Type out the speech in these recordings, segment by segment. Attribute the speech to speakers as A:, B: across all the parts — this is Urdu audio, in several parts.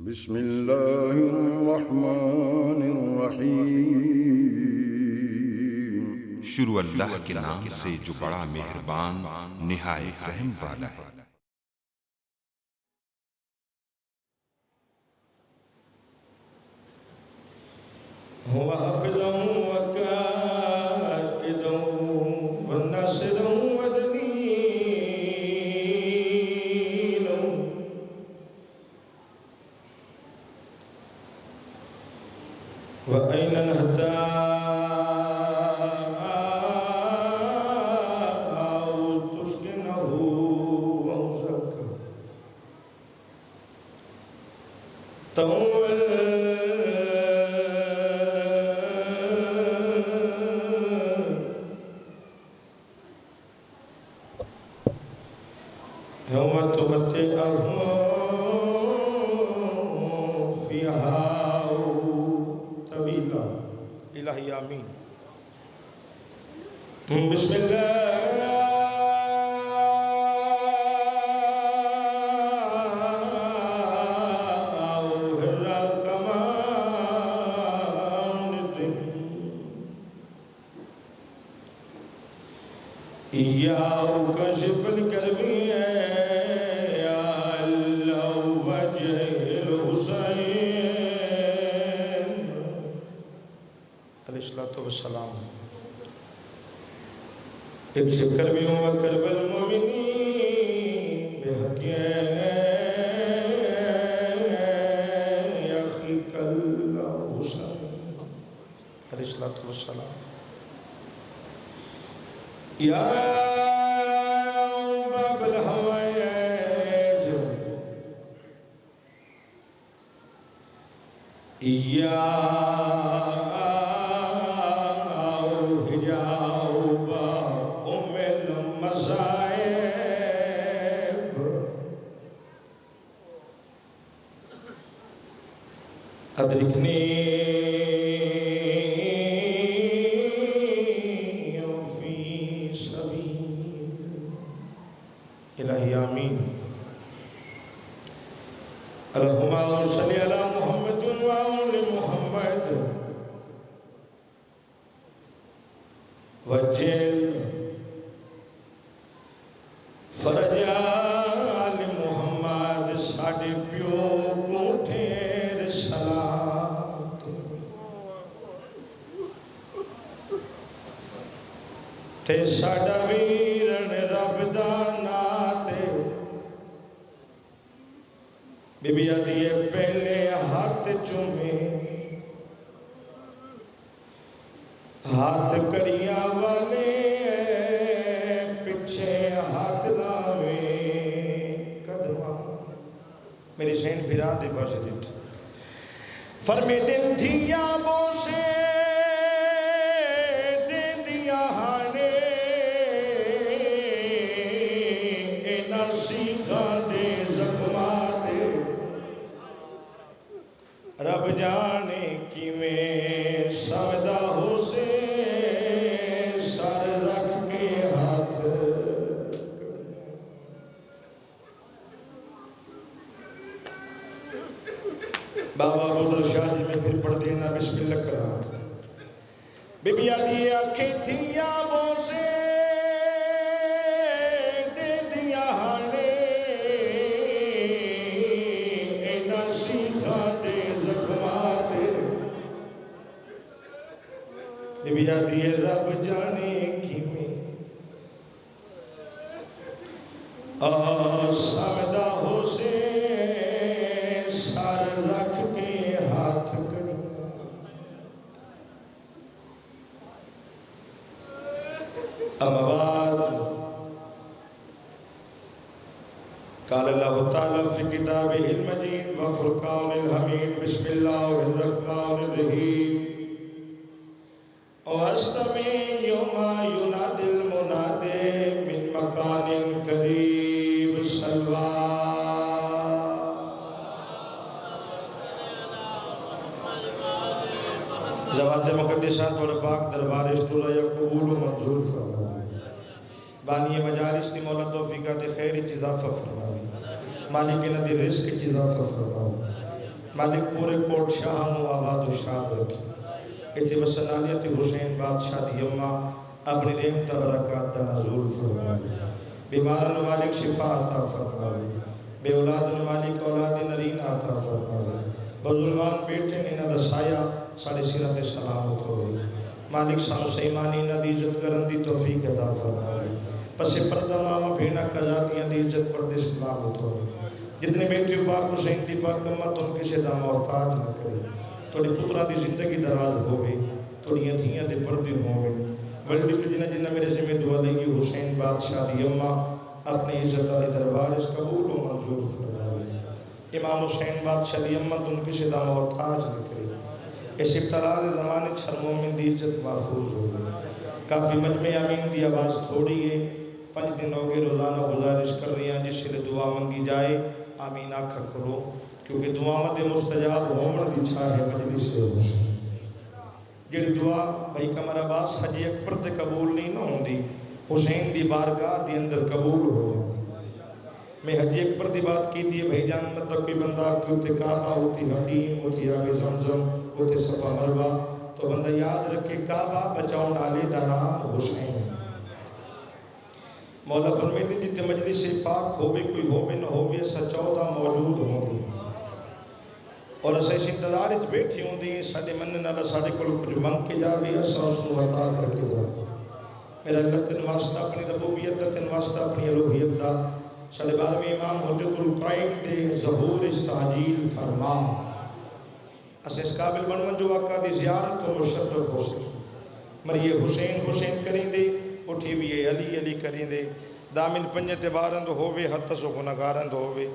A: بسم اللہ الرحمن الرحیم۔
B: شروع اللہ کے نام سے جو بڑا مہربان نہایت رحم والا ہے۔
C: هو حافظا وكائدا وناصرا ودليلا وأين نهداه تسكنه ومزكى يوم تبدئهم فيها طويلا إلهي آمين بسم الله يا كاشف الكرب يا الله وجه الحسين عليه الصلاة والسلام اكشف كربي وكرب المؤمنين بحق يا أخيك الله حسين عليه الصلاة والسلام يا باب الهوائج يا حجاب أم المصائب أدركني إلهي آمين اللهم صل على محمد وآل محمد وجل فرج آل محمد ساڑے پیو کو ٹھیر صلات تے ساڑا ویرن رب دانا بی بی آدھیے پہلے ہاتھ چومے ہاتھ کڑیاں والے پچھے ہاتھ لاوے قدمہ میری سین بھیرا دے باش دیت فرمی دن دھیا بوسے دے دیا ہانے اینا سیکھا دے زخمات رب جانے کی میں سمدہ ہو سے سر رکھ کے ہاتھ بابا بودر شاہ جی میں پھر پڑھ دینا بسم اللہ کرا بی بی آدھی آنکھیں تھیا بو سے دے دیا ہانے اینا سیکھا دے بی بی آدھی رب جانے کی میں سامدہ ہو سے سار رکھ کے ہاتھ کرنا اما بعد قال اللہ تعالیٰ فی کتابہ المجید وفرقان الحمید بسم اللہ الرحمن الرحیم وَأَسْتَمِعْ يَوْمَ يُنَادِ الْمُنَادِ مِنْ مَكَانٍ قَرِيبٍ صَلْوَا زوات مقدسات اور پاک دربار اشتورہ یا قبول و منظور فرمائے بانی مجالس تی مولا توفیقات خیر اضافہ فرمائے مالک ندی رزق اضافہ فرمائے مالک پورے کوٹ شاہ نو آباد و شاد رکھی اتنے وسنانیت حسین بادشاہ دی امہ اپنی رحمت برکات دا نزول فرمائے بیمارن مالک شفا عطا فرمائے بے اولادن مالک اولاد نرین عطا فرمائے بظلمان بیٹے نے نہ دسایا سارے سیرت سلامت ہوئے مالک سانو سیمانی نہ دی عزت کرن دی توفیق عطا فرمائے پس پردہ ماما بھینا قضاتیاں دی عزت پردے سلامت ہوئے جتنے بیٹے پاک حسین دی پاک امت ان کے شدہ محتاج نہ کرے توڑی پترہ دی زندگی دراز ہوئے توڑی ادھیاں دے پردے ہوئے بلڈی تو جنہ میرے ذمہ دعا لے گی حسین بادشاہ دی امہ اپنی عزت علی دربار اس قبول و منظور فرمائے امام حسین بادشاہ دی امت ان کے شدہ محتاج نہ کرے اس ابتلاء زمانے چھر مومن دی عزت محفوظ ہو گئی کافی مجمع امین دی آواز تھوڑی ہے 5 دنوں کے روزانہ گزارش کر رہی ہیں جس سے دعا منگی جائے آمین آکھا کرو کیونکہ دعا مد مستجاب ہومن دی چاہے مجلس سے ہو جڑی دعا بھائی کمر عباس حجی اکبر تے قبول نہیں نہ ہوں دی حسین دی بارگاہ دی اندر قبول ہو میں حجی اکبر دی بات کی دی بھائی جان مطلب کوئی بندہ کیونکہ کعبہ ہوتی حکیم ہوتی آب زمزم ہوتے صفا مروہ تو بندہ یاد رکھے کعبہ بچاؤں ڈالے دا نام حسین مولا فرمیدی جتے مجلس پاک ہوئے کوئی ہوئے نہ ہوئے ایسا 14 موجود ہوں گے اور اسے اس انتظار اچھ بیٹھی ہوں دی ساڑے منن اللہ ساڑے کل کچھ منگ کے جا بھی ایسا اس کو عطا کر کے جا میرا اللہ تن واسطہ اپنی ربوبیت دا تن واسطہ اپنی الوہیت دا ساڑے بعد میں امام حجت القائم دے ظہور استعجیل فرما اسے اس قابل بنون جو آقا دی زیارت و مشرف ہو سکے مریے حسین حسین کریں دے اٹھی بھی علی علی کریں دے دامن پنجت بارند ہووے حتی سو گناہگارند ہووے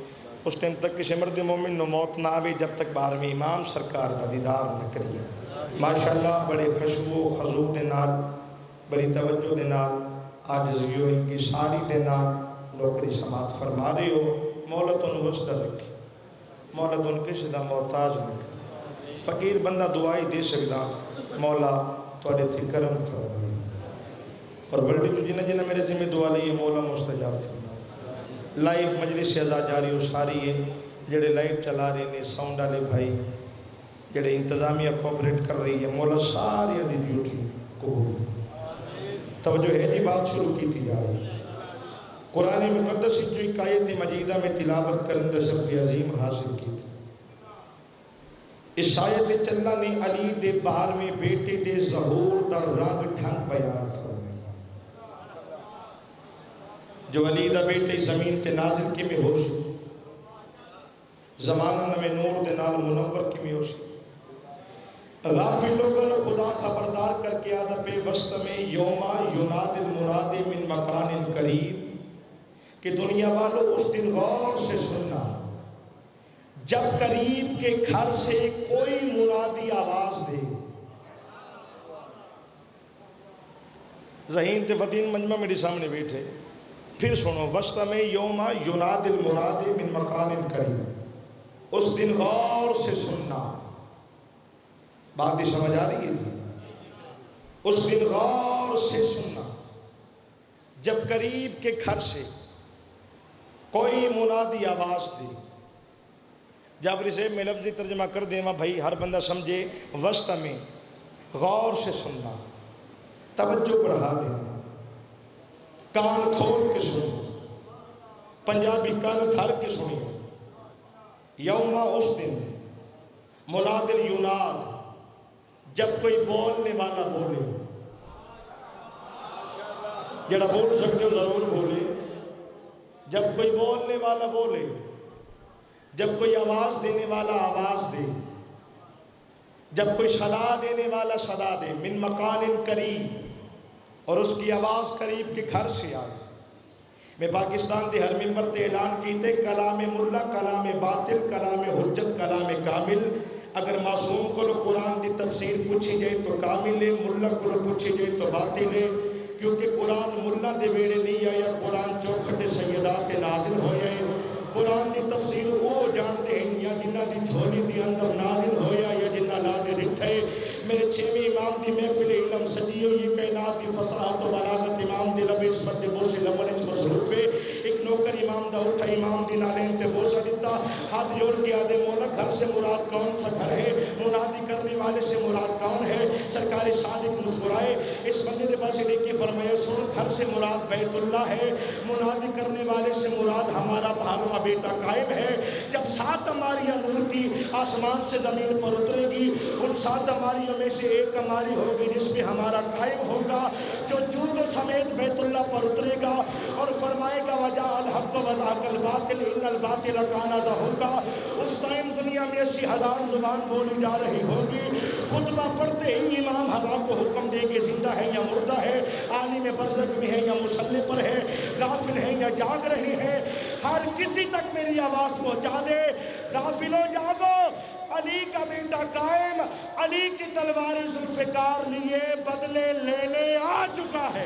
C: اس ٹائم تک کسی مرد مومن نو موت نہ آوے جب تک 12ویں امام سرکار کا دیدار نہ کریے ماشاءاللہ بڑے خوشبو و خضور دے نال بڑی توجہ دے نال عاجزیو ان کی ساری دے نال نوکری سماعت فرما دے ہو مولا تو وسطہ رکھی مولا تو ان کے شدہ محتاج نہ کرے فقیر بندہ دعائی دے سکتا مولا توڑے تھی کرم فرمائے اور بلڈی تو جنہ میرے ذمہ دعا لئیے مولا مستجاب فرمائے لائف مجلس سے ازا جاری ہو ساری ہے جڑے لائف چلا رہے ہیں ساؤنڈ آلے بھائی جڑے انتظامیہ کوپریٹ کر رہی ہے مولا ساری علی ڈیوٹی قبول توجہ ہے جی بات شروع کی تھی جا رہی قرآن مقدس جو ایک آیت مجیدہ میں تلاوت کرنے شرف عظیم حاصل کی تھی اس آیت چلنا نے علی دے بہار میں بیٹے دے ظہور در رنگ ڈھنگ بیان فرمائے جو علی دا بیٹے زمین تے نازل کی میں ہو سکے زمانہ میں نور دے نال منور کی میں ہو سکے غافل لوگوں خدا خبردار کر کے آدھا پہ وسط میں یوما یناد المراد من مکان قریب کہ دنیا والوں اس دن غور سے سننا جب قریب کے گھر سے کوئی منادی آواز دے ذہین تے فتین مجمع میرے سامنے بیٹھے پھر سنو وسط میں یوم یناد المراد من مکان قریب اس دن غور سے سننا بات ہی سمجھ آ رہی ہے اس دن غور سے سننا جب قریب کے گھر سے کوئی منادی آواز دے جابری سے میں لفظی ترجمہ کر دیں بھائی ہر بندہ سمجھے وسط میں غور سے سننا توجہ بڑھا دینا کان کھول کے سنو پنجابی کان دھر کے سنو یوما اس دن مناد یناد جب کوئی بولنے والا بولے جڑا بول سکتے ہو ضرور بولے جب کوئی بولنے والا بولے جب کوئی آواز دینے والا آواز دے جب کوئی صدا دینے والا صدا دے من مکان قریب اور اس کی آواز قریب کے گھر سے آئے میں پاکستان دے ہر ممبر تے اعلان کیتے کلام ملا کلام باطل کلام حجت کلام کامل اگر معصوم کو قرآن دی تفسیر پوچھی جائے تو کامل ہے ملا کو پوچھی جائے تو باطل ہے کیونکہ قرآن ملا دے ویڑے نہیں آیا قرآن چوکھٹے سیدات نازل ہوئے قرآن دی تفسیر وہ جانتے ہیں یا جنہ دی جھولی دی اندر نازل ہویا یا جنہ نازل رٹھے میرے چھویں امام دی محفل علم سجیو یہ کائنات دی فصاحت و بلاغت امام دی لب عصمت دے بوسے لمن اچ مصروف ہے ایک نوکر امام دا اٹھا امام دی نالین تے بوسا دیتا ہاتھ جوڑ کے آدھے مولا گھر سے مراد کون سا گھر ہے؟ منادی کرنے والے سے مراد کون ہے؟ سرکار صادق مسکرائے اس بندے کے پاس دیکھ کے فرمایا سن گھر سے مراد بیت اللہ ہے، منادی کرنے والے سے مراد ہمارا بھانوا بیٹا قائم ہے۔ جب 7 اماریاں نور کی آسمان سے زمین پر اترے گی، ان 7 اماریوں میں سے ایک اماری ہوگی جس میں ہمارا قائم ہوگا، جو جوتوں سمیت بیت اللہ پر اترے گا اور فرمائے گا وجاء الحق وزاق الباطل ان الباطل کان زہوقا۔ اس ٹائم دنیا میں 80,000 زبان بولی جا رہی ہوگی، خطبہ پڑھتے ہی امام ہوا کو حکم دے کے زندہ ہے یا مردہ ہے، عالم برزخ میں ہے یا مصلی پر ہے، غافل ہے یا جاگ رہی ہے، ہر کسی تک میری آواز پہنچا دے۔ غافلوں جاگو، علی کا بیٹا قائم علی کی تلوار ذوالفقار لیے بدلے لینے آ چکا ہے۔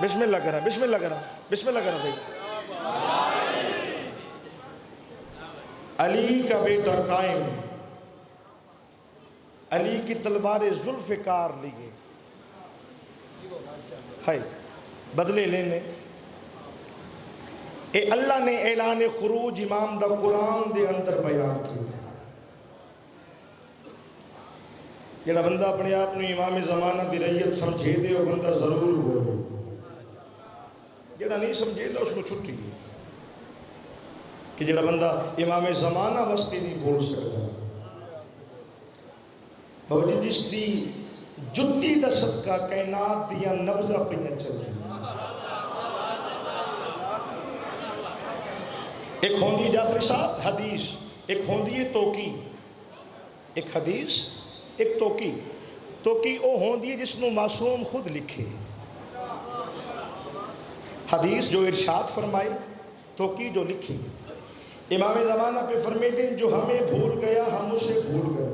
C: بسم اللہ کرا، بسم اللہ کرا، بسم اللہ کرا بھائی۔ علی کا بیٹا قائم علی کی تلوار ذوالفقار لیے ہے بدلے لینے۔ اے اللہ نے اعلان خروج امام دا قرآن دے اندر بیان کیا۔ جڑا بندہ اپنے آپ نے امام زمانہ دی رعیت سمجھے دے وہ بندہ ضرور بولے، جڑا نہیں سمجھے دے اس کو چھٹی ہے کہ جڑا بندہ امام زمانہ واسطے نہیں بول سکتا۔ بابا جی جس دی جتی دا صدقہ کائنات دیا نبضہ پہنے چل رہی۔ ایک ہوندی جعفر صاحب حدیث، ایک ہوندی توقی، ایک حدیث ایک توقی۔ توقی او ہوندی جس نو معصوم خود لکھے، حدیث جو ارشاد فرمائے، توقی جو لکھے۔ امام زمانہ پہ فرمیتے ہیں جو ہمیں بھول گیا ہم اسے بھول گئے،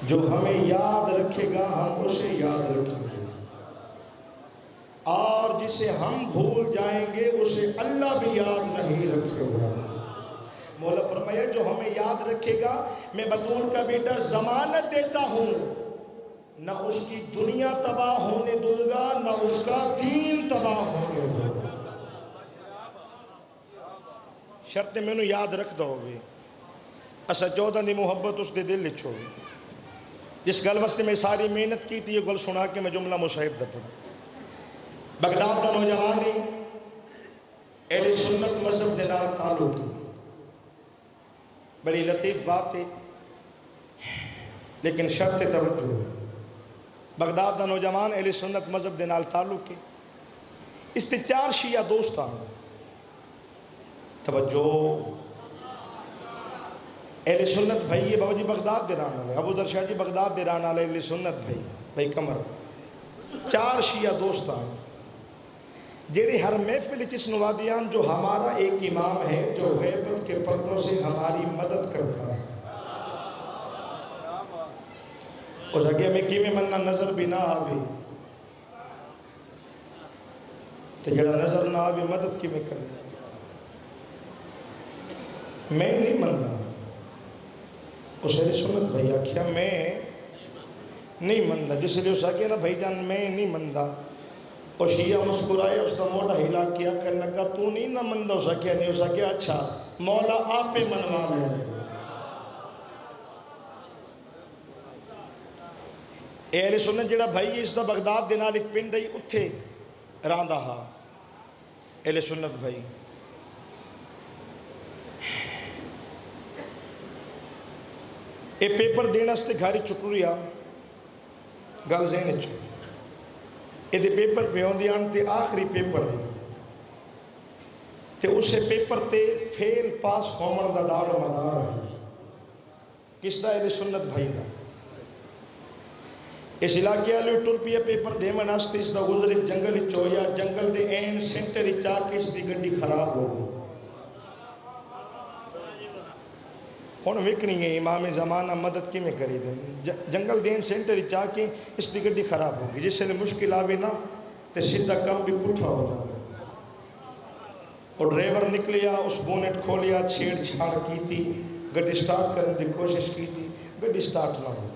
C: جو ہمیں یاد رکھے گا ہم اسے یاد رکھیں گے، اور جسے ہم بھول جائیں گے اسے اللہ بھی یاد نہیں رکھے گا۔ مولا فرمایا جو ہمیں یاد رکھے گا میں بطول کا بیٹا ضمانت دیتا ہوں نہ اس کی دنیا تباہ ہونے دوں گا نہ اس کا دین تباہ ہونے دوں گا۔ شرط میں انہوں یاد رکھ دو گے اسا 14 دی محبت اس دے دل لچھو جس گل واسطے میں ساری محنت کی تھی، یہ گل سنا کے میں جملہ مصاحب دا پڑھا۔ بغداد دا نوجوانی اہل سنت مذہب دے نال تعلق ہے، بڑی لطیف بات ہے لیکن شرط توجہ ہے۔ بغداد دا نوجوان اہل سنت مذہب دے نال تعلق ہے، اس تے 4 شیعہ دوست ہیں۔ توجہ، اہل سنت بھائی یہ بابا جی بغداد دے رہنا ہے، ابو در شاہ جی بغداد دے رہنا ہے، اہل سنت بھائی کمر 4 شیعہ دوست ہیں جیڑے ہر محفل چس نوادیان جو ہمارا ایک امام ہے جو غیبت کے پردوں سے ہماری مدد کرتا ہے۔ اس آگے میں کی میں مننا نظر بھی نہ آوے تو جڑا نظر نہ آوے مدد کی میں کرنا میں نہیں مننا۔ اس اہل سنت بھائی آکھیا میں نہیں مننا، جس لئے اس آگے نا بھائی جان میں نہیں مندا، اور شیعہ مسکرائے اس کا موڑا ہلا کیا کرنے لگا تو نہیں نہ مندہ، اس آگے نہیں، اس آگے اچھا مولا آپ پہ منوا میں۔ اہل سنت جڑا بھائی اس دا بغداد دے نال ایک پنڈ ہے اتھے راندہ ہا اہل سنت بھائی۔ اے پیپر دینا ستے گھاری چکریا گل ذہن چکر یہ دے پیپر پہ ہوندی آنتے آخری پیپر ہے تے اسے پیپر تے فیل پاس ہومن دا دار و مدار ہے کس دا اہل سنت بھائی دا۔ اس علاقے والے ٹر پیا پیپر دے مناستے اس دا گزر ایک جنگل چویا، جنگل دے این سینٹر چاہ کے اس دی گڈی خراب ہو گئی۔ ہون وکڑی ہے امام زمانہ مدد کی میں کری دیں، جنگل دین سینٹر چاہ کے اس دی گڈی خراب ہوگی، جس سے مشکل آوے نا تے سیدھا کم بھی پٹھا ہو جائے۔ اور ڈرائیور نکلیا اس بونٹ کھولیا، چھیڑ چھاڑ کی تھی، گڈی سٹارٹ کرنے دی کوشش کی تھی، گڈی سٹارٹ نہ ہو۔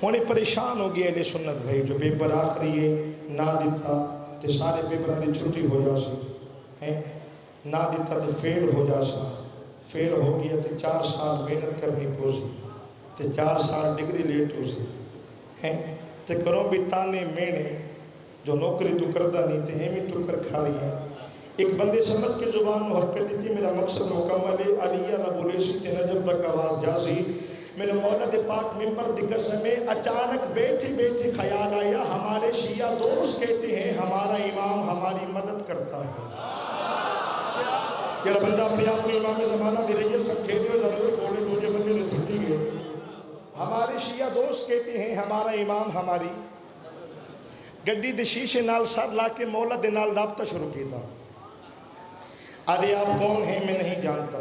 C: ہونے پریشان ہو گیا اہل سنت بھائی جو پیپر آخری ہے نہ دیتا تے سارے پیپر دی چھٹی ہو جا سی نہ دیتا تے فیل ہو جا سا فیل ہو گیا تے 4 سال محنت کرنی پوسی تے 4 سال ڈگری لیٹ ہو سی تے کرو بھی تانے مینے جو نوکری تو کردہ نہیں تے ہمیں ٹکر کھا رہی ہے ایک بندے سمجھ کے زبان میں حرکت دیتی میرا مقصد مکمل ہے علیہ رب الیسی تے نجف تک آواز جازی میرے مولا دے پاک ممبر دی قسم میں اچانک بیٹھے بیٹھے خیال آیا ہمارے شیعہ دوست کہتے ہیں ہمارا امام ہماری مدد کرتا ہے یہ بندہ اپنے آپ کو امام زمانہ دی رہی ہے سب کہتے ہیں ضرور بولے دوجے بندے نے چھٹی گئے ہمارے شیعہ دوست کہتے ہیں ہمارا امام ہماری گڈی دے شیشے نال سر لا کے مولا دے نال رابطہ شروع کیتا ارے آپ کون ہیں میں نہیں جانتا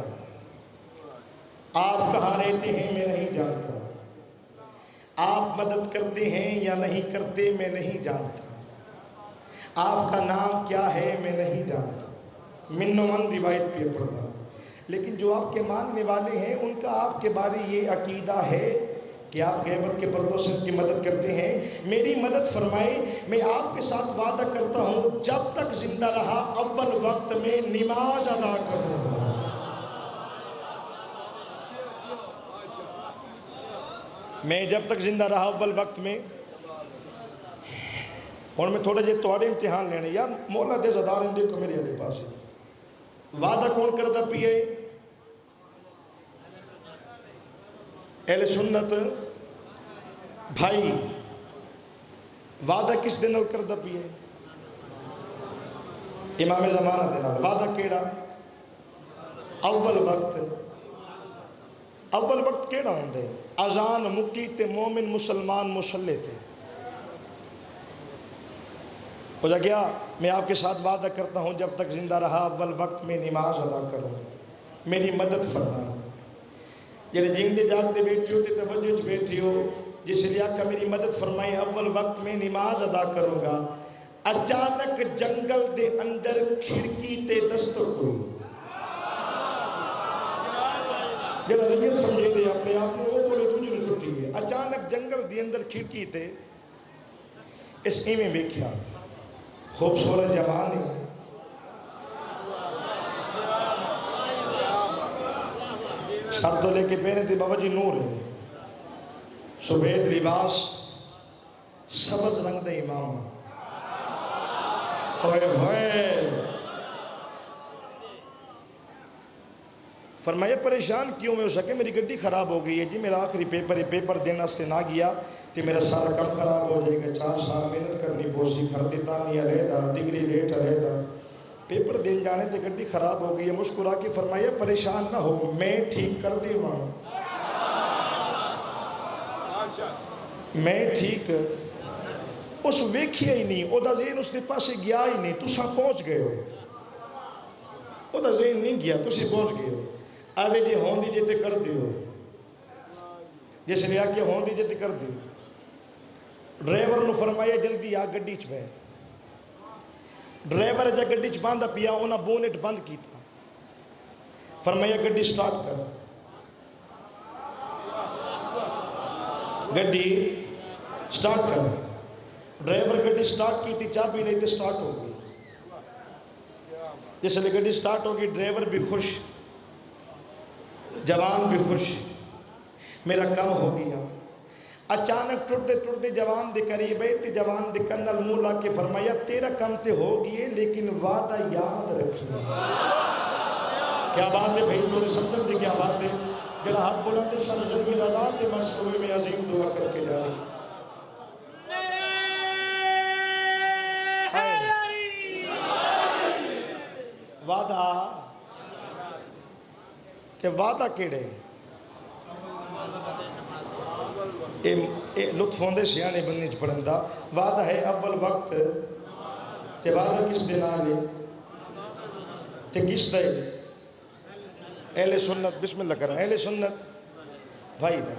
C: آپ کہاں رہتے ہیں میں نہیں جانتا آپ مدد کرتے ہیں یا نہیں کرتے میں نہیں جانتا آپ کا نام کیا ہے میں نہیں جانتا من روایت پہ پڑھا لیکن جو آپ کے ماننے والے ہیں ان کا آپ کے بارے یہ عقیدہ ہے کہ آپ غیبت کے پردوں سے ان کی مدد کرتے ہیں میری مدد فرمائیں میں آپ کے ساتھ وعدہ کرتا ہوں جب تک زندہ رہا اول وقت میں نماز ادا کروں گا میں جب تک زندہ رہا اول وقت میں اور میں تھوڑا جے توڑے امتحان لینے یا مولا دے زدار اندے کو میرے علی پاس وعدہ کون کرتا پیئے اہل سنت بھائی وعدہ کس دن کردہ پیئے امام زمانہ دینا وعدہ کیڑا اول وقت کیڑا ہوں دے اذان مکی تے مومن مسلمان مسلح تھے ہو جا گیا میں آپ کے ساتھ وعدہ کرتا ہوں جب تک زندہ رہا اول وقت میں نماز ادا کروں میری مدد فرمائیں یہ جیندے جاگتے بیٹھی ہو تے توجہ چ بیٹھی ہو جس لیے آقا میری مدد فرمائے اول وقت میں نماز ادا کروں گا اچانک جنگل دے اندر کھڑکی تے دستک ہوئی جب رجل سمجھے دے اپنے آپ میں وہ بولے دوجہ نے چھٹی ہے اچانک جنگل دے اندر کھڑکی تے اس میں بیکھیا خوبصورت جوانی سر تو لے کے پہنے تھے بابا جی نور ہے سفید لباس سبز رنگ دے امام ہوئے ہوئے فرمایا پریشان کیوں میں ہو سکے میری گڈی خراب ہو گئی ہے جی میرا آخری پیپر دینا سے نہ گیا کہ میرا سارا کام خراب ہو جائے گا 4 سال محنت کرنی پوسی کھرتے تانی علیحدہ ڈگری لیٹ علیحدہ پیپر دین جانے تے گڈی خراب ہو گئی ہے مسکرا کے فرمایا پریشان نہ ہو میں ٹھیک کر دے ہوں میں ٹھیک اس ویکھیا ہی نہیں او دا ذہن اس کے پاسے گیا ہی نہیں تساں پہنچ گئے ہو او دا ذہن نہیں گیا تسی پہنچ گئے ہو آدھے جی ہون دی جے تے کر دیو جس نے آکے ہون دی جے تے کر دیو ڈرائیور نو فرمایا جلدی آ گڈی چ بے ڈرائیور جا گڈی چ باندھا پیا انہاں بونٹ بند کیتا فرمایا گڈی سٹارٹ کر گڈی سٹارٹ کر ڈرائیور گڈی سٹارٹ کی تھی چابی نہیں تے سٹارٹ ہو گئی جس لئے گڈی سٹارٹ ہوگی ڈرائیور بھی خوش جوان بھی خوش میرا کم ہو گیا اچانک ٹرتے جوان دے قریب ہے تے جوان دے کنل مولا کے فرمایا تیرا کم تے ہو گئے لیکن وعدہ یاد رکھنا کیا بات ہے بھائی تو سمجھ دے کیا بات ہے جب ہاتھ بلاتے سر زمین آزاد دے منصوبے میں عظیم دعا کر کے جا رہی وعدہ کہ وعدہ کیڑے لطف ہوندے سیانے بننے چ پڑھندا وعدہ ہے اول وقت تے وعدہ کس دے نال ہے تے کس دے اہل سنت بسم اللہ کریں اہل سنت بھائی دا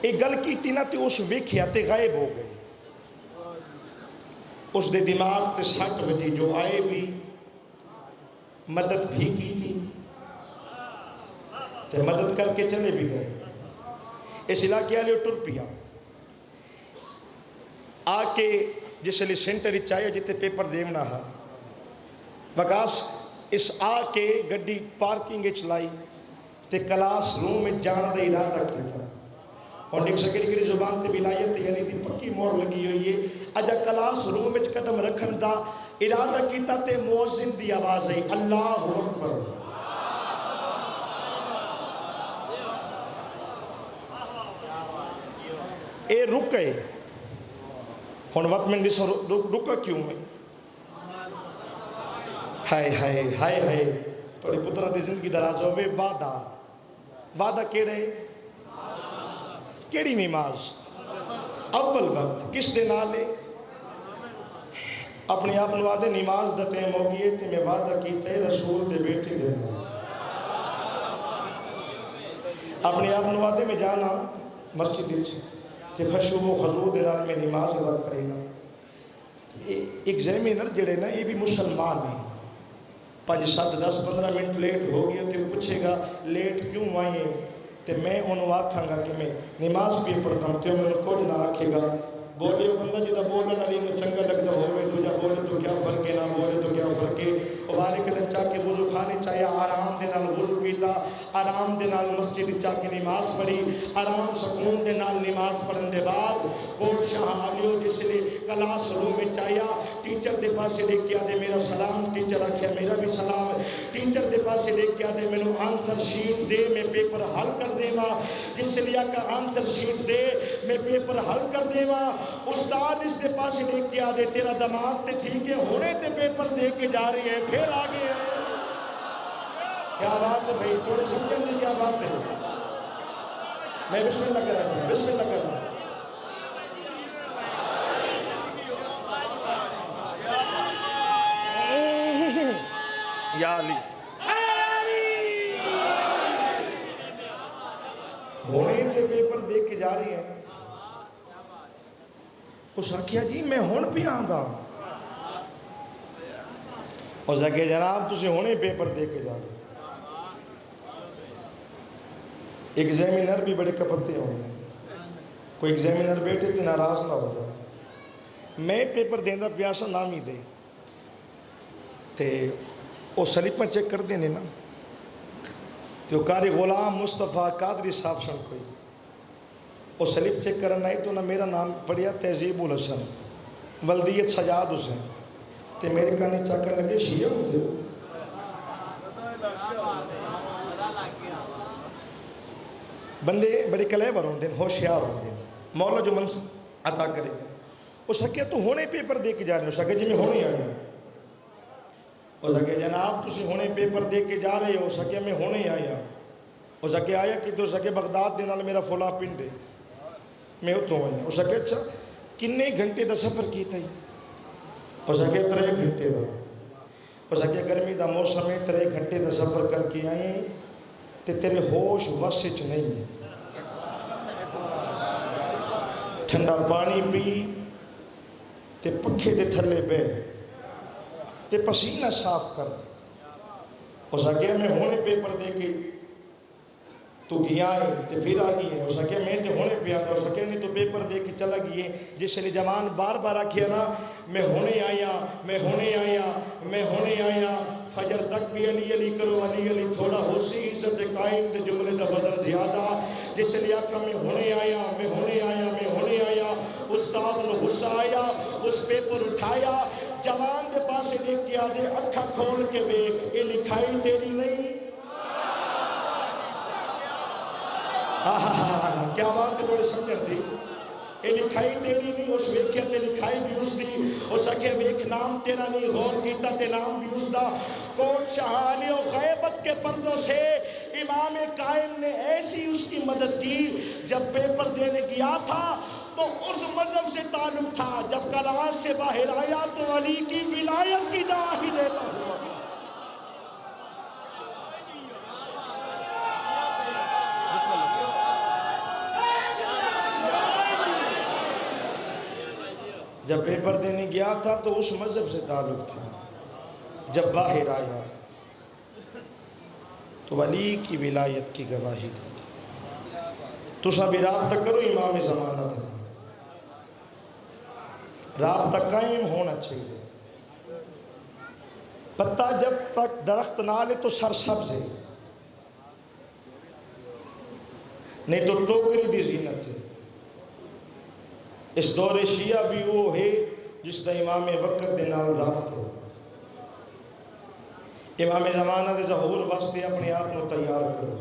C: ایک گل کی تھی نا تے اس ویکھیا تے غائب ہو گئے اس دے دماغ تے سٹ وجی جو آئے بھی مدد بھی کی تھی تے مدد کر کے چلے بھی گئے اس علاقے والے ٹر پیا آ کے جس لیے سینٹر چاہیے جتے پیپر دیونا ہے بکاس اس آ کے گڈی پارکنگ چلائی تے کلاس روم میں جان دا ارادہ کیتا اور دیکھ سکے کہ زبان تے ولایت یعنی دی پکی مور لگی ہوئی ہے اجا کلاس روم میں قدم رکھن دا ارادہ کیتا تے مؤذن دی آواز ہے اللہ اکبر اے رکے ہن وقت میں ڈسو رکا کیوں میں ہائے ہائے ہائے ہائے تھوڑی پترہ دی زندگی دراز ہوئے وعدہ کیڑے کیڑی نماز اول وقت کس دن آلے اپنے آپ نوادے نماز دا ٹائم ہو گئے تے میں وعدہ کیتا ہے رسول دے بیٹے دے اپنے آپ نوادے میں جانا مسجد تے خشوع و خضوع دے نال میں نماز ادا کرے نا ایگزامینر جڑے نا یہ بھی مسلمان ہیں 5 7 10 15 منٹ لیٹ ہو گیا تو پوچھے گا لیٹ کیوں آئے تو میں انہوں آکھاں گا کہ میں نماز بھی پڑھتا ہوں تو میں کچھ نہ آکھے گا بولے بندہ جدا بولنا علی میں چنگا لگتا ہوئے تو جا بولے تو کیا فرق ہے نہ بولے تو کیا فرق ہے ابارے کے دن چاہ کے وضو خانے چاہیے آرام دے نال وضو کیتا آرام دے نال مسجد چاہ کے نماز پڑھی آرام سکون دے نال نماز پڑھن دے بعد کوٹ شاہ آلیو جس لئے کلاس روم میں چاہیا ٹیچر دے پاسے دیکھ کیا دے میرا سلام ٹیچر آکھیا میرا بھی سلام ٹیچر دے پاسے دیکھ کیا دے میں نے آنسر شیٹ دے میں پیپر حل کر دے ماں جس لئے کا آنسر شیٹ دے میں پیپر حل کر دے ماں استاد اس دے پاسے دیکھ کیا دے تیرا دماغ تے ٹھیک ہے ہونے تے پیپر دے کے جا رہی ہے پھر آگے ہے کیا بات ہے بھئی تھوڑے سمجھن دی کیا بات ہے میں بسم اللہ کر رہا ہوں بسم اللہ کر رہا ہوں یا علی ہونے تے پیپر دے کے جا رہی ہے اس رکھیا جی میں ہون پہ آندا اس رکھیا جناب تُسے ہونے پیپر دے کے جا رہے ایگزامینر بھی بڑے کپتے ہوں کوئی ایگزامینر بیٹھے تھے ناراض نہ ہو جائے میں پیپر دیندہ پیاسا نام ہی دے تے وہ سلیپاں چیک کر دینے نا تو قاری غلام مصطفیٰ قادری صاحب سن کوئی وہ سلیپ چیک کرنا ہے تو نہ میرا نام پڑھیا تہذیب الحسن ولدیت سجاد حسین تے میرے کہانی چاکر لگے شیعہ ہوتے بندے بڑے کلیبر ہوں دن ہوشیار ہوں دن مولا جو منصب عطا کرے وہ سکے تو ہونے پیپر دے کے جا رہے ہو سکے جی میں ہونے آئے وہ سکے جناب تُسی ہونے پیپر دے کے جا رہے ہو سکے میں ہونے آیا وہ سکے آیا کہ تو سکے بغداد دینا میرا فلا پنڈے میں اتوں آیا وہ سکے اچھا کنے گھنٹے دا سفر کی تھی وہ سکے 3 گھنٹے دا وہ سکے گرمی دا موسم ہے 3 گھنٹے دا سفر کر کے آئے تے تیرے ہوش وسچ نہیں ٹھنڈا پانی پی تے پکھے دے تھلے بے تے پسینہ صاف کر ہو سکے میں ہونے پیپر دے کے تو گیا ہے تے پھر آگئی ہے ہو سکے میں تے ہونے پہ آتا ہو سکے نہیں تو پیپر دے کے چلا گئی ہے جس لئے جوان بار بار آکھیا نا میں ہونے آیا میں ہونے آیا میں ہونے آیا فجر تک بھی علی علی کرو علی علی تھوڑا ہو سی عزت قائم تے جملے دا وزن زیادہ جس لئے آکھا میں ہونے آیا میں ہونے آیا میں ہونے آیا استاد نے غصہ آیا اس پیپر اٹھایا جوان دے پاسے دیکھ کیا دے اکھا کھول کے بیک یہ لکھائی تیری نہیں کیا بات ہے تھوڑے سمجھر دی یہ لکھائی تیری نہیں اس ویکھیا تے لکھائی بھی اس دی ہو سکے ویک نام تیرا نہیں غور کیتا تے نام بھی اس دا کوٹ شہانی و غیبت کے پردوں سے امام قائم نے ایسی اس کی مدد کی جب پیپر دینے گیا تھا تو اس مذہب سے تعلق تھا جب کلاس سے باہر آیا تو علی کی ولایت کی دعاہی دیتا ہوا جب پیپر دینے گیا تھا تو اس مذہب سے تعلق تھا جب باہر آیا تو علی کی ولایت کی گواہی دیتا تو سب رابطہ کرو امام زمانہ تھا، رابطہ قائم ہونا چاہیے۔ پتہ جب تک درخت نہ لے تو سر سبز ہے، نہیں تو ٹوکری دی زینت ہے۔ اس دور شیعہ بھی وہ ہے جس دا امام وقت دے نال رابط ہو۔ امام زمانہ دے ظہور واسطے اپنے آپ کو تیار کرو۔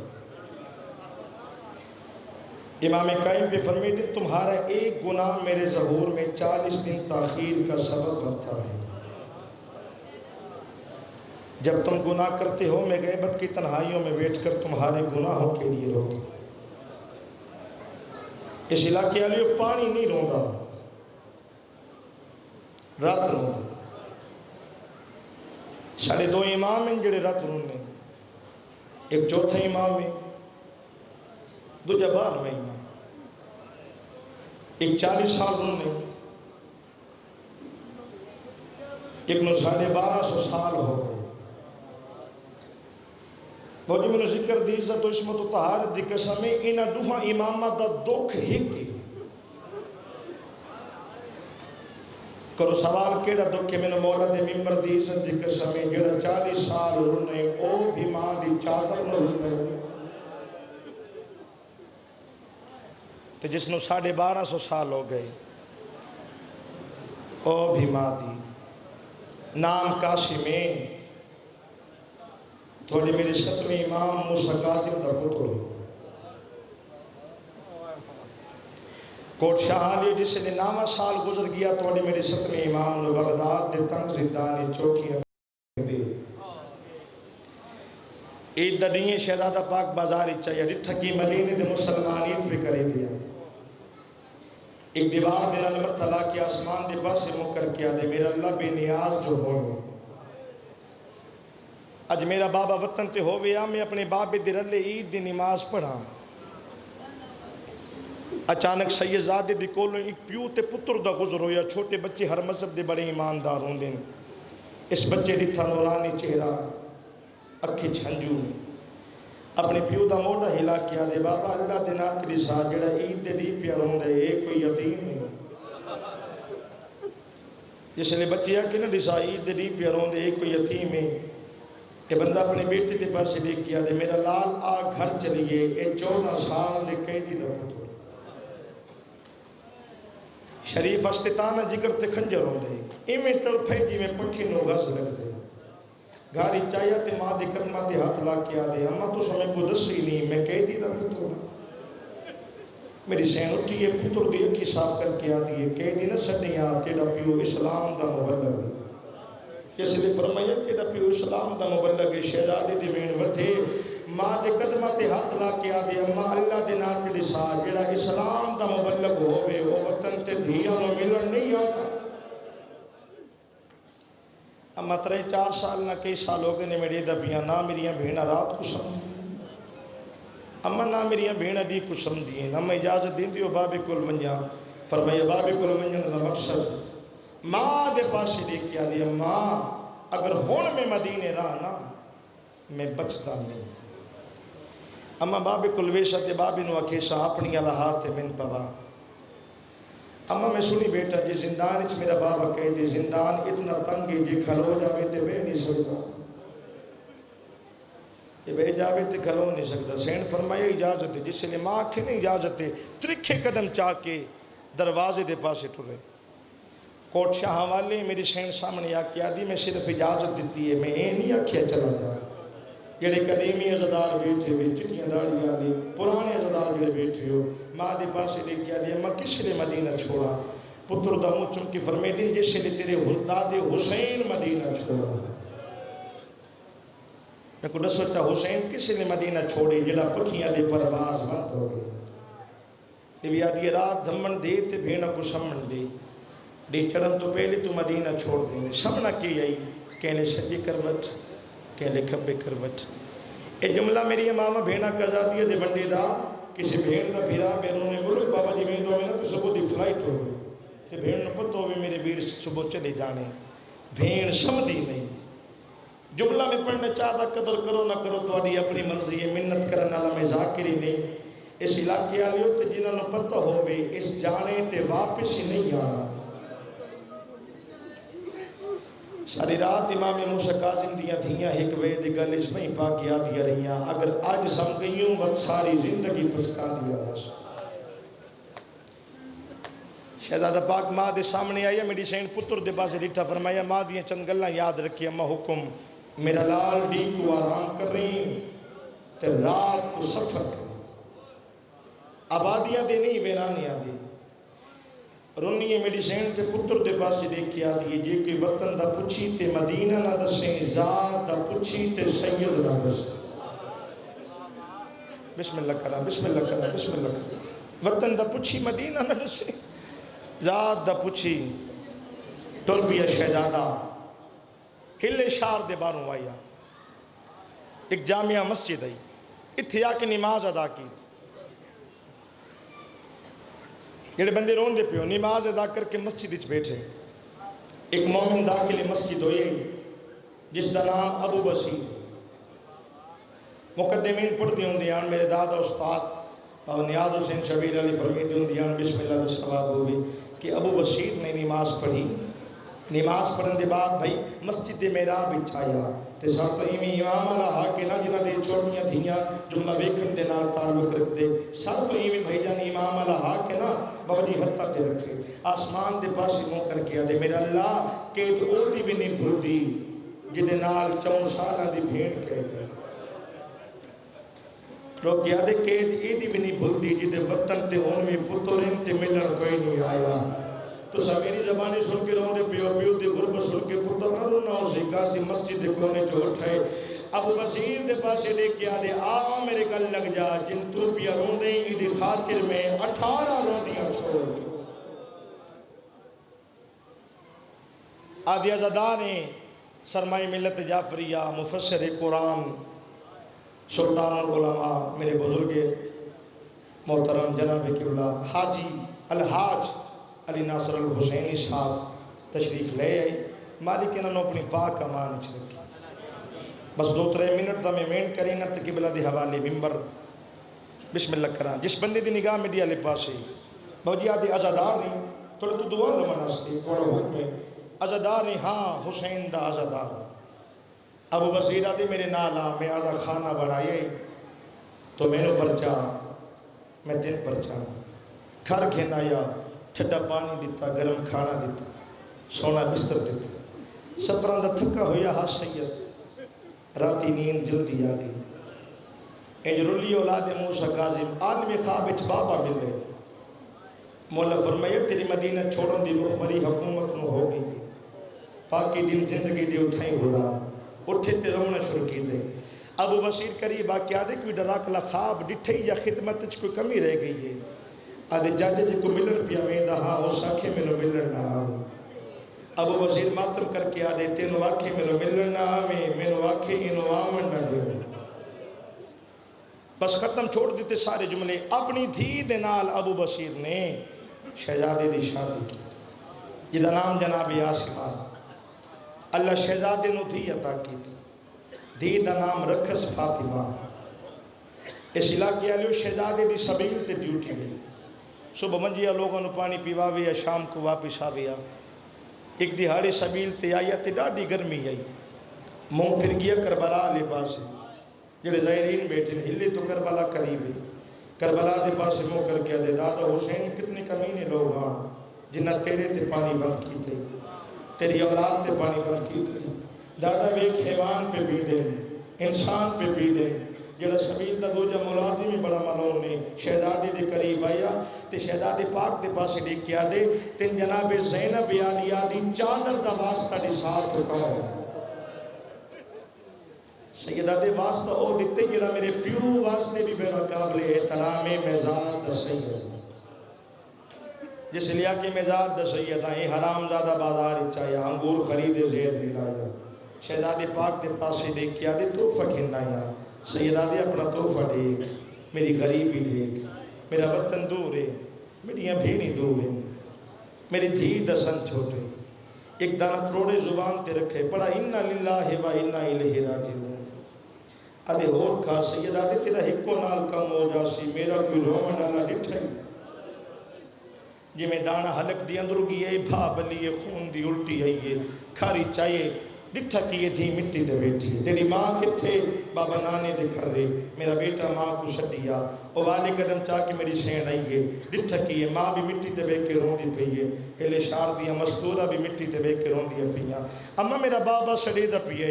C: امام قائم پہ فرمیتے تمہارا ایک گناہ میرے ظہور میں 40 دن تاخیر کا سبب بنتا ہے۔ جب تم گناہ کرتے ہو میں غیبت کی تنہائیوں میں بیٹھ کر تمہارے گناہوں کے لیے روتا ہوں۔ اس علاقے والے پانی نہیں روندا، رات روندا۔ سارے دو امام ہیں جڑے رات روندے، ایک چوتھا امام ہے، دوجا 12واں امام، ایک 40 سال روندے، ایک نو 1250 سال ہو گئے۔ وہ جو میں نے ذکر دی عزت و عصمت و طہارت دی قسم ہے، انہاں دوہاں امامات دا دکھ ہک کرو سوال کیڑا دکھ ہے؟ میں نے مولا دے ممبر دی عزت دی قسم ہے جڑا 40 سال رونے او بھی ماں دی چادر نہ رونے تے جس نو 1250 سال ہو گئے او بھی ماں دی نام قاسمین تھوڑے میرے 7ویں امام موسیٰ کاظم دا پتر کوٹ شاہ علی جس نے نامہ سال گزر گیا تھوڑے میرے 7ویں امام نے بغداد دے تنگ زندانی چوکیاں دے عید دنیا شہزادہ پاک بازاری چاہیے رٹھکی مدینے دے مسلمان عید پہ کرے گیا ایک دیوار میرا نمت تھلا کیا آسمان دے پاس سے مکر کیا دے میرا اللہ بے نیاز جو ہو اج میرا بابا وطن تے ہو گیا میں اپنے بابے دے رلے عید دی نماز پڑھا اچانک سید زادے دی کولوں ایک پیو تے پتر دا گزر ہویا چھوٹے بچے ہر مذہب دے بڑے ایماندار ہوں دیں اس بچے ڈٹھا نورانی چہرہ اکھی چھنجو اپنے پیو دا موڑا ہلا کیا دے بابا اللہ دے نات دی ساتھ جڑا عید دے دی پیار ہوں دے ایک کوئی یتیم ہے جس لئے بچے آکے نہ ڈسا عید دے دی پیار ہوں دے ایک کوئی یتیم ہے کہ بندہ اپنے بیٹے دے پاس سے دیکھ کیا دے میرا لال آ گھر چلیے اے 14 سال دے قیدی دا پتر شریف استتانہ جگر تے خنجر ہوں دے ایمیں تڑپے جی میں پکھی نو غز لگ دے گھاری چاہیا تے ماں دے کرمہ تے ہاتھ لا کیا دے اماں تو سمیں کو دسی نہیں میں قیدی دا پتر میری سین اٹھی ہے پتر دی اکھی صاف کر کے آدھی ہے قیدی نہ سٹیاں تیرا پیو اسلام دا مبلغ جیسے لئے فرمایا تیرا پیو اسلام دا مبلغ شہزادے دی بین وٹھے ماں دے قدمہ تے ہاتھ لا کے آدھے اماں اللہ دے نات دے ساتھ جڑا اسلام دا مبلغ ہوئے وہ وطن تے دھیاں نو ملن نہیں آتا اماں 3-4 سال نہ کئی سال ہو گئے نے میری دبیاں نہ میریاں بھیڑا رات کو سمجھی اماں نہ میریاں بھیڑا دی کو سمجھی ہیں اماں اجازت دیں دیو بابے کل منجا فرمایا بابے کل منجا نہ مقصد ماں دے پاسے دیکھ کے آدھی اماں اگر ہون میں مدینے رہنا میں بچتا نہیں اما بابے کل ویشت بابے نو اکیسا اپنی الہات من پوا اما میں سنی بیٹا جی زندان اچ میرا بابا کہے دے زندان اتنا تنگی جی کھلو جاوے تے بے نہیں سکتا کہ بے جاوے تے کھلو نہیں سکتا سین فرمایا اجازت ہے جس لئے ماں کھے نہیں اجازت ہے ترکھے قدم چاہ کے دروازے دے پاسے ٹھرے کوٹ شاہ والے میری سین سامنے آ کیا دی میں صرف اجازت دیتی ہے میں نہیں آکھیا چلا جا جڑے قدیمی عزدار بیٹھے ہوئے چٹیاں داڑیاں دی پرانے عزدار جڑے بیٹھے ہو ماں دے پاسے لے کیا دی اماں کس لئے مدینہ چھوڑا پتر دا منہ چمکی فرمے دن جس لئے تیرے حداد حسین مدینہ چھوڑا میں کو سوچا حسین کس لئے مدینہ چھوڑے جڑا پکھیاں دے پرواز بند ہو گئے یہ آدھی رات دھمن دے تے بھیڑا کو سمن دے ڈی چرن تو پہلے تو مدینہ چھوڑ دیں سمنا کی آئی کہنے سجی کروٹ کہنے کھبے کروٹ اے جملہ میری امامہ بھیڑا قضا دیا دے بندے دا کسی بھیڑ نہ بھیرا بیروں نے بولو بابا جی میں دو میں نا تو صبح دی فلائٹ ہو گئی تے بھیڑ نہ پتہ ہوئے میرے ویر صبح چلے جانے بھیڑ سمدھی نہیں جملہ میں پڑھنا چاہتا قدر کرو نہ کرو تو اڈی اپنی مرضی ہے منت کرنا میں ذاکری نہیں اس علاقے والے تے جنہاں نوں پتہ ہووے اس جانے تے واپس ہی نہیں آنا. ساری رات امام موسیٰ کاظم دیاں دھیاں ایک وے دی گل اس میں پا کے آدیا رہیاں اگر آج سم گئیوں وقت ساری زندگی پرستان دیا بس. شہزادہ پاک ماں دے سامنے آیا میری سین پتر دے باسے ڈٹھا فرمایا ماں دیاں چند گلاں یاد رکھی اماں حکم میرا لال ڈی کو آرام کر رہی تے رات کو سفر کر آبادیاں دے نہیں ویرانیاں دے رونی ہے میری سین تے پتر دے پاسے دیکھ کے آدھی جے کہ وطن دا پچھی تے مدینہ نہ دسیں ذات دا پچھی تے سید نہ دسیں. بسم اللہ کرا بسم اللہ کرا بسم اللہ کرا. وطن دا پچھی مدینہ نہ دسیں ذات دا پچھی ٹر پیا شہزادہ ہلے شار دے باروں آیا ایک جامعہ مسجد آئی اتھے آ کے نماز ادا کی. جڑے بندے رون دے پیو نماز ادا کر کے مسجد وچ بیٹھے ایک مومن داخل مسجد ہوئی جس کا نام ابو بصیر مقدمین پڑھ دی ہوندیاں میرے دادا استاد اور نیاز حسین شبیر علی فرمید ہوندیاں بسم اللہ دے ثواب ہوئی کہ ابو بصیر نے نماز پڑھی. نماز پڑھن دے بعد بھائی مسجد دے محراب وچ آیا تے سب تو ایویں امام اللہ کے نہ جنہاں دے چھوٹیاں دھیاں جملہ ویکھن دے نال تعلق رکھ دے سب تو ایویں بھائی جان امام اللہ کے نہ بوجی حد تک رکھے آسمان دے پاس منہ کر کے آدے میرا اللہ کہ او دی بھی نہیں بھولدی جدے نال 4 سالاں دی بھیڑ کہہ گئے لوگ کیا دے کہ اے دی بھی نہیں بھولدی جدے وطن تے ہون میں پترین تے ملن کوئی نہیں آیا. تو سب میری زبانی سن کے رہوں دے پیو پیو دے غربت سن کے پتر نہ رونا ہو سکا سی مسجد دے کونے جو اٹھائے ابو بصیر دے پاسے لے کے آدے آ میرے کل لگ جا جن تو پیا رون دیں دی خاطر میں 18 روندیاں چھوڑ آدھی ازادار ہیں سرمائی ملت جعفریہ مفسر قرآن سلطان العلماء میرے بزرگ محترم جناب قبلہ حاجی الحاج علی ناصر الحسینی صاحب تشریف لے آئی مالک انہوں نے اپنی پاک امان چھ رکھی بس 2-3 منٹ دا میں مین کریں نہ قبلہ دے حوالے ممبر بسم اللہ کرا جس بندے دی نگاہ میں دیا لے پاسے بہجی آدھی ازادار نہیں تھوڑا تو دعا لمن ہستے تھوڑا حکم ہے ازادار نہیں ہاں حسین دا ازادار ابو بصیر آدھی میرے نالا میں آزا خانہ بڑھائے تو میں نے پرچا میں 3 پرچا گھر گھن آیا چھڈا پانی دیتا گرم کھانا دیتا سونا بستر دیتا سفران دا تھکا ہویا ہاں سید راتی نیند جلدی آگئی انج رلی اولاد موسیٰ کاظم عالم خواب اچ بابا ملے مولا فرمایا تیری مدینہ چھوڑن دی مخبری حکومت نو ہو گئی پاکی دن زندگی دی اٹھائیں ہوڑا اٹھے تے رونا شروع کی دے ابو بصیر قریب آ کے آدھے کوئی ڈراکلا خواب ڈٹھے یا خدمت اچ کوئی کمی رہ گئی ہے آدھے جاجے جی کو ملن پیا میں دا ہاں ہو ساکھے میں نو ملن نہ آوے ابو بصیر ماتم کر کے آدھے تینو آکھے میں نو ملن نہ آوے میں نو آکھے انو آمن نہ دے بس ختم چھوڑ دیتے سارے جملے اپنی دھی دے نال ابو بصیر نے شہزادے دی شادی کی جدہ نام جناب آسمہ اللہ شہزادے نو دھی عطا کی دھی دا نام رکھس فاطمہ اس علاقے علیو شہزادے دی سبیل تے ڈیوٹی گئی صبح منجیا لوگوں نے پانی پیواویا شام کو واپس آویا ایک دہاڑی سبیل تے آیا تے ڈاڈی گرمی آئی منہ پھر گیا کربلا لے پاس جڑے زائرین بیٹھے ہلے تو کربلا قریب ہے کربلا دے پاس منہ کر کے دے دادا حسین کتنے کمینے لوگ ہاں جنہ تیرے تے پانی بند کی تھے تیری اولاد تے پانی بند کی تھے دادا بھی ایک حیوان پہ پی دے انسان پہ پی دے جڑا سبیل دا دوجہ ملازم ہی بڑا ملون نے شہزادے دے قریب آیا تے شہزادے پاک دے پاس لے کے آدے تین جناب زینب عالیہ دی چادر دا واسطہ دی ساتھ کو کہو سیدہ دے واسطہ او دیتے جڑا میرے پیو واسطے بھی بے مقابل احترام مزاد دا سید جس لیا کہ مزاد دا سید آئیں حرام زادہ بازار چاہیا انگور خریدے زیر دلایا شہزادے پاک دے پاس لے کے آدے توفہ کھنایا سیدہ دے اپنا توفہ دیکھ میری غریبی دیکھ میرا وطن دور ہے میری بھینی دور ہے میری دھی دسن چھوٹے ایک دانہ کروڑے زبان تے رکھے پڑا اِنَّا لِلَّهِ وَإِنَّا إِلَيْهِ رَاجِعُونَ آدھے اور کھا سید آدھے تیرا ہکو نال کم ہو جاسی میرا کوئی رومن آلا ڈٹھائی جی میں دانا حلق دی اندر گئی بھا بلیے خون دی الٹی آئیے کھاری چاہیے ڈٹھا کیے تھی مٹی دے بیٹی تیری ماں کتھے بابا نانے دے کھر رہے میرا بیٹا ماں کو شدیا او والے قدم چاہ کے میری سین آئیے ڈٹھا کیے ماں بھی مٹی دے بے کے رون دی پئیے پہلے شار دیا مستورہ بھی مٹی دے بے کے رون دیا پئیاں اما میرا بابا سڑے دا پیئے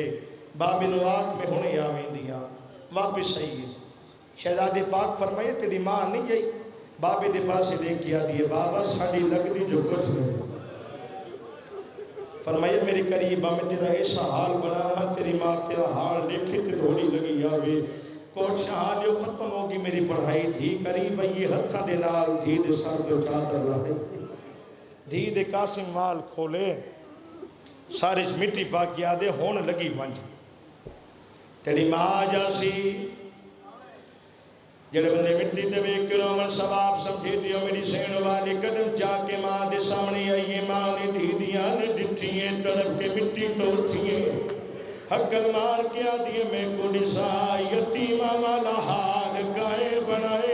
C: بابی نواق میں ہونے آمین دیا واپس آئیے شہزادے پاک فرمائے تیری ماں نہیں جائی بابے دے پاس سے دیکھ کیا دیئے بابا ساڑی لگ دی جو کچھ نہیں فرمائے میرے قریبہ میں تیرا ایسا حال بنا تیری ماں تیرا حال دیکھے تے دھوڑی لگی آوے کوٹ شاہ جو ختم ہوگی میری پڑھائی دھی قریبہ یہ ہتھا دے نال دھی دے سار جو چادر رہے دھی دے قاسم مال کھولے سارے مٹی پاک کیا دے ہون لگی منج تیری ماں جاسی جڑے بندے مٹی دے بیک رومن سباب سمجھے دیو میری سین والے قدم جا کے ماں دے سامنے آئیے ماں نے دی دیا نے ڈٹھیے طرف کے مٹی توڑتیے حقل مار کیا دیے میں کو نسا یتیمہ والا حال گائے بنائے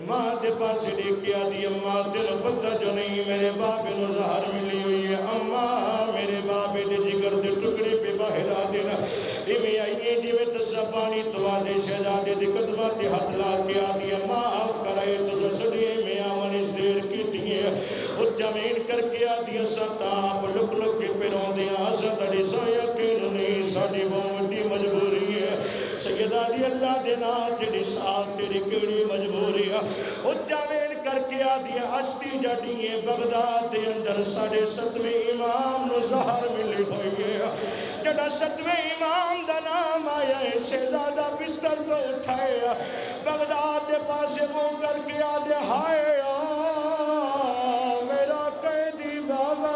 C: ماں دے پاس دے کیا دیے ماں دل پتہ جو نہیں میرے بابے نو زہر ملی ہوئی ہے اماں میرے بابے دے جگر دے ٹکڑے پہ باہر آ دینا میں آئیے جی میں تسا پانی دعا دے شہزادے دے قدمہ تے ہاتھ لا کے آ دیا معاف کرائے تو سڑیے میں آمن اس دیر کی دیئے اس جمین کر کے آ دیا ستاپ لک لک کے پیروں دیا ستڑی سایہ کے نہیں ساڑی بہتی مجبوری ہے سیدہ دی اللہ دینا تیری ساتھ تیری کیڑی مجبوری ہے اس جمین کر کے آ دیا ہستی جڑیے بغداد دے اندر ساڑے ستویں امام نو زہر ملی ہوئی ہے جڑا ستویں امام دا نام آیا ہے شہزادہ بستر تو اٹھائے بغداد دے پاسے منہ کر کے آدھے ہائے میرا قیدی بابا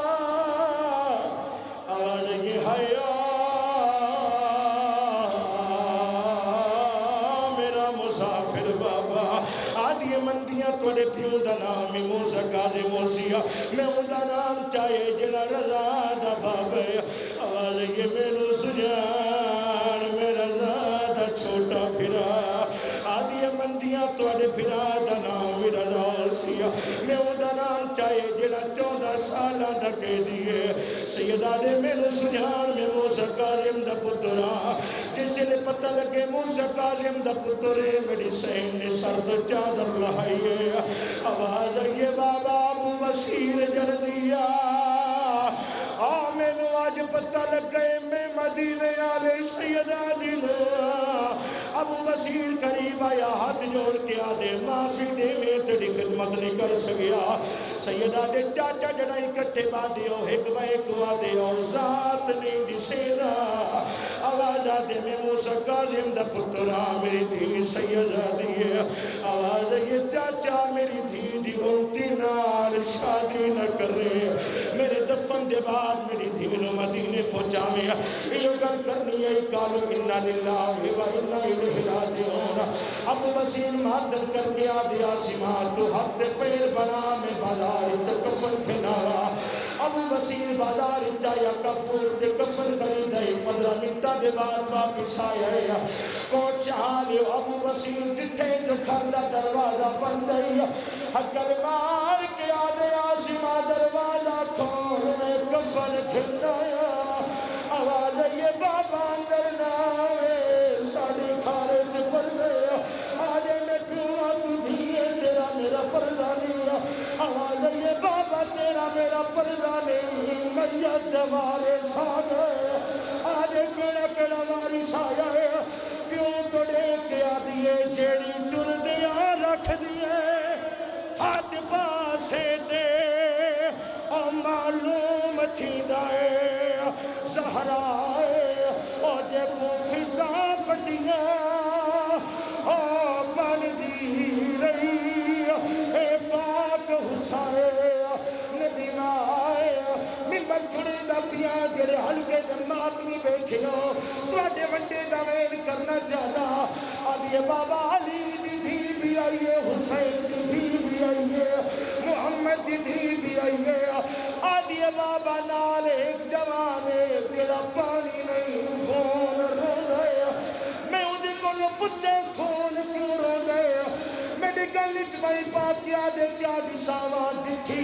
C: آواز یہ ہائے میرا مسافر بابا آدھی مندیاں توڑے پیوں دا نام موسیٰ قاضی موسیٰ میں ان دا نام چاہے جنا رضا دا بابا آواز یہ میرے سجان میرا زیادہ چھوٹا پھرا آدھی مندیاں توڑے پھرا دا نام میرا راسیہ میں وہ دا نام چاہے جنا 14 سالہ دکے دیئے سیدہ دے میرے سجان میں موسیٰ قاظم دا پترا جسے لے پتہ لگے موسیٰ قاظم دا پترے میری سین نے سرد چادر لہائیے آواز یہ بابا ابو بصیر جردیہ میں نو آج پتہ لگ گئے میں مدینے آلے سیدہ دلو ابو بصیر قریب آیا ہاتھ جوڑ کے آدھے معافی دے میں تیری خدمت نہیں کر سکیا سیدہ دے چاچا جڑائی کٹھے بادے ہو ایک بھائی کو آدھے ہو ذات نہیں دی سیدہ آواز آدھے میں موسیٰ قاظم دا پترا میری دھی سیدہ دیئے آواز یہ چاچا میری دھی دی انتی نال شادی نہ کر رہے میرے دفن دے بعد میری دھینو مدینے پہنچا میں یہ گل کرنی ہے کالو انہا للہ و انہا الہ راجعون ابو بصیر مادر کر کے آدھے آسمان تو ہفتے پیر بنا میں بازار کفن کھنارا ابو بصیر بازار جایا کفر دے کفن خریدائی 15 منٹا دے بعد واپس آیا کوٹ شاہ لے ابو بصیر جتھے جو کھردہ دروازہ بندائی حقل مار کے آدھے آسمان دروازہ کھول میں کفن کھندایا آواز یہ بابا اندر ناوے ساڑے کھارے سے پڑ گیا آجے میں پیوہ تو دیئے تیرا میرا پردہ نہیں آواز یہ بابا تیرا میرا پردہ نہیں میت جوارے ساتھ ہے آجے کڑا کڑا ماری سایا ہے پیوں تو دیکھ کے آدھیے جیڑی ٹر دیا رکھ دیئے ہاتھ پاسے دے اور معلوم تھی دائے زہرائے اور جے کو فضا پڑیاں اور بن دی رہی اے پاک حسائے ندیم آئے ممبر چھڑے دا پیا جڑے حلقے جماعت نہیں بیٹھے ہو توڑے بندے دا وین کرنا چاہتا اب یہ بابا علی دی دھی بھی آئیے حسین دی دھی بھی آئیے محمد دی دھی بھی آئیے آدھی بابا نال ایک جوانے تیرا پانی نہیں خون رو رہے
D: پچھے خون کیوں رو گئے میڈیکل وچ بھائی پاکیا دے کیا دی ساوا دکھی